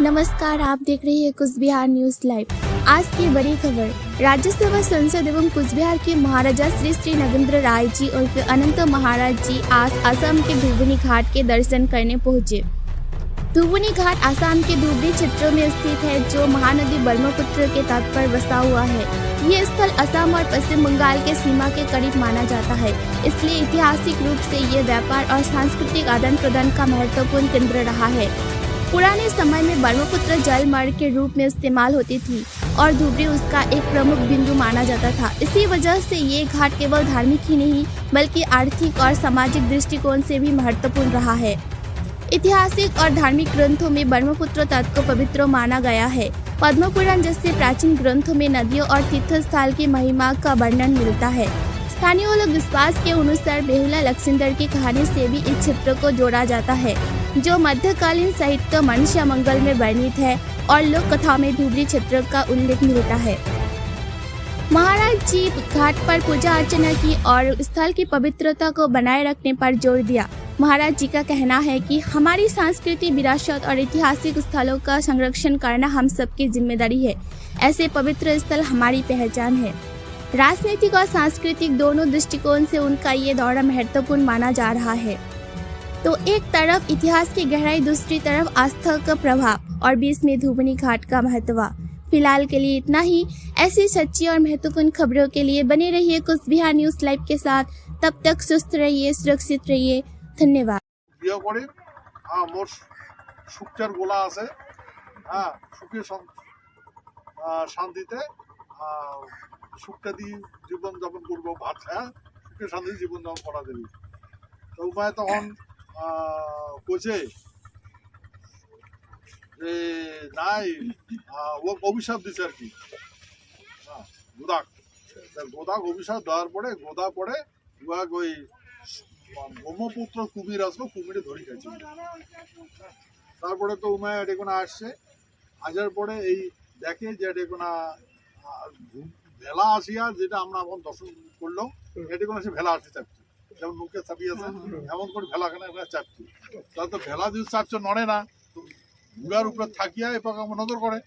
नमस्कार, आप देख रहे हैं कुछ बिहार न्यूज लाइव। आज की बड़ी खबर, राज्यसभा सांसद एवं कुछ बिहार के महाराजा श्री श्री नगेंद्र राय जी और अनंत महाराज जी आज असम के धुबुनी घाट के दर्शन करने पहुंचे। धुबुनी घाट असम के धुबरी क्षेत्रों में स्थित है, जो महानदी ब्रह्मपुत्र के तट पर बसा हुआ है। ये स्थल असम और पश्चिम बंगाल के सीमा के करीब माना जाता है, इसलिए ऐतिहासिक रूप से ये व्यापार और सांस्कृतिक आदान प्रदान का महत्वपूर्ण केंद्र रहा है। पुराने समय में ब्रह्मपुत्र जल मार्ग के रूप में इस्तेमाल होती थी और धुबरी उसका एक प्रमुख बिंदु माना जाता था। इसी वजह से ये घाट केवल धार्मिक ही नहीं बल्कि आर्थिक और सामाजिक दृष्टिकोण से भी महत्वपूर्ण रहा है। ऐतिहासिक और धार्मिक ग्रंथों में ब्रह्मपुत्र तट को पवित्र माना गया है। पद्म पुराण जैसे प्राचीन ग्रंथों में नदियों और तीर्थस्थल की महिमा का वर्णन मिलता है। स्थानीय लोग विश्वास के अनुसार बेहुला लक्षिंदर की कहानी से भी इस क्षेत्र को जोड़ा जाता है, जो मध्यकालीन साहित्य मनुष्य मंगल में वर्णित है और लोक कथा में धुबरी क्षेत्र का उल्लेख मिलता है। महाराज जी घाट पर पूजा अर्चना की और स्थल की पवित्रता को बनाए रखने पर जोर दिया। महाराज जी का कहना है कि हमारी सांस्कृतिक विरासत और ऐतिहासिक स्थलों का संरक्षण करना हम सबकी जिम्मेदारी है। ऐसे पवित्र स्थल हमारी पहचान है। राजनीतिक और सांस्कृतिक दोनों दृष्टिकोण से उनका ये दौरा महत्वपूर्ण माना जा रहा है। तो एक तरफ इतिहास की गहराई, दूसरी तरफ आस्था का प्रभाव और बीच में धुबुनी घाट का महत्व। फिलहाल के लिए इतना ही। ऐसी सच्ची और महत्वपूर्ण खबरों के लिए बने रहिए कुछ बिहार न्यूज लाइव के साथ। तब तक सुस्त रहिए, सुरक्षित रहिए। धन्यवाद। मोर सुखের গোলা আছে, সুখে শান্তিতে সুখটা দিয়ে জীবন যাপন করবো, ভাত খায় সুখে শান্তিতে জীবন যাপন করা যাবে। তো উপায় তখন কইছে যে নাই, ও অভিশাপ দিছে আর কি, গোদাক গোদাক অভিশাপ দেওয়ার পরে গোদা পরে ওই ব্রহ্মপুত্র কুমির আসলো, কুমিরে ধরে গেছে। তারপরে তো উমায় ডেকোনা আসছে, আসার পরে এই দেখে যে ডেকোনা ভেলা আসিয়া, যেটা আমরা এখন দর্শন করলাম, এডেকোনা সে ভেলা আসতে চাপছে, যেমন মুখে চাপিয়ে আছে এমন করে ভেলাখানে চাপছে। তাহলে তো ভেলা যদি চাপছে নড়ে না, ঘুরার উপরে থাকিয়া এ পাকা নজর করে।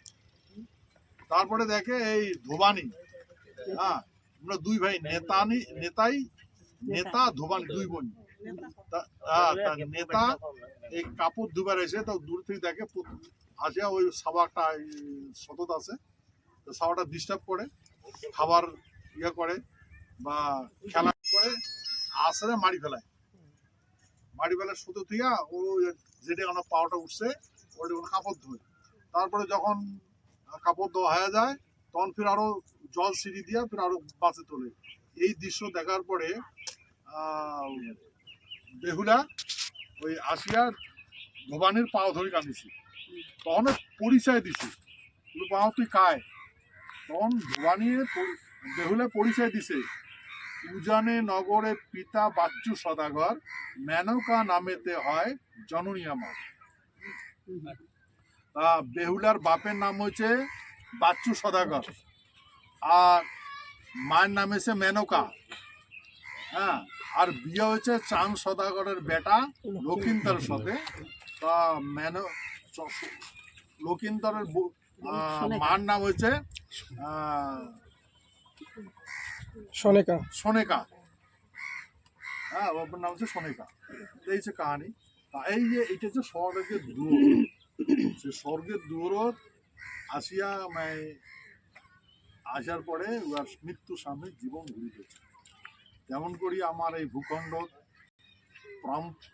তারপরে দেখে এই ধোবানি, আমরা দুই ভাই নেতা ধোবানি দুই বোন, নেতা এই কাপড় দুবার এসে তো দূর থেকে দেখে আসিয়া ওই সাবাটা সতত আছে, তো সাবাটা ডিস্টার্ব করে, খাবার ইয়ে করে বা খেলা করে, আসরে মারি ফেলায় শুধু থিয়া ও যেটা কোনো পাওয়াটা উঠছে ওটা কোনো কাপড় ধোয়। তারপরে যখন কাপড় ধোয়া হয়ে যায় তখন ফির আরো জল সিঁড়ি দিয়া ফির আরো বাঁচে তোলে। এই দৃশ্য দেখার পরে বেহুলা ওই আসিয়া ধোবানির পাও ধরে কাঁদিছি, তখন পরিচয় দিছে, পাও তুই কায়। তখন ধোবানির বেহুলা পরিচয় দিছে, উজানে নগরে পিতা বাচ্চু সদাগর, মেনকা নামেতে হয় জননী আমার। বেহুলার বাপের নাম হচ্ছে বাচ্চু সদাগর আর মায়ের নাম হচ্ছে মেনকা। আর বিয়ে হয়েছে চাঁদ সদাগরের বেটা লকিন্দরের সাথে। তা লকিন্দরের মার নাম হচ্ছে সোনেকা। বাবার নাম হচ্ছে সোনেকা। এই হচ্ছে কাহানি। এই যে এটা হচ্ছে স্বর্গের দূর, সে স্বর্গের দূরত আসিয়া আসার পরে ওর মৃত্যুর সামনে জীবন ঘুরিতেছে। যেমন করি আমার এই ভূখণ্ড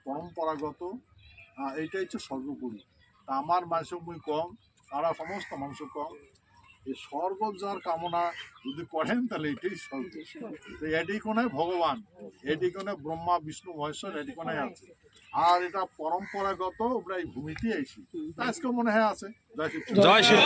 পরম্পরাগত এইটাই হচ্ছে স্বর্গপুরী। তা আমার মানুষ মুই কম, তারা সমস্ত মানুষ কম। এই স্বর্গ যার কামনা যদি করেন তাহলে এটাই স্বর্গ। এটি কোনায় ভগবান, এটি কোনায় ব্রহ্মা বিষ্ণু মহেশ্বর, এটি কোনায় আছে। আর এটা পরম্পরাগত আমরা এই ভূমিতে আইছি, আজকে মনে হয় আছে। জয় শ্রী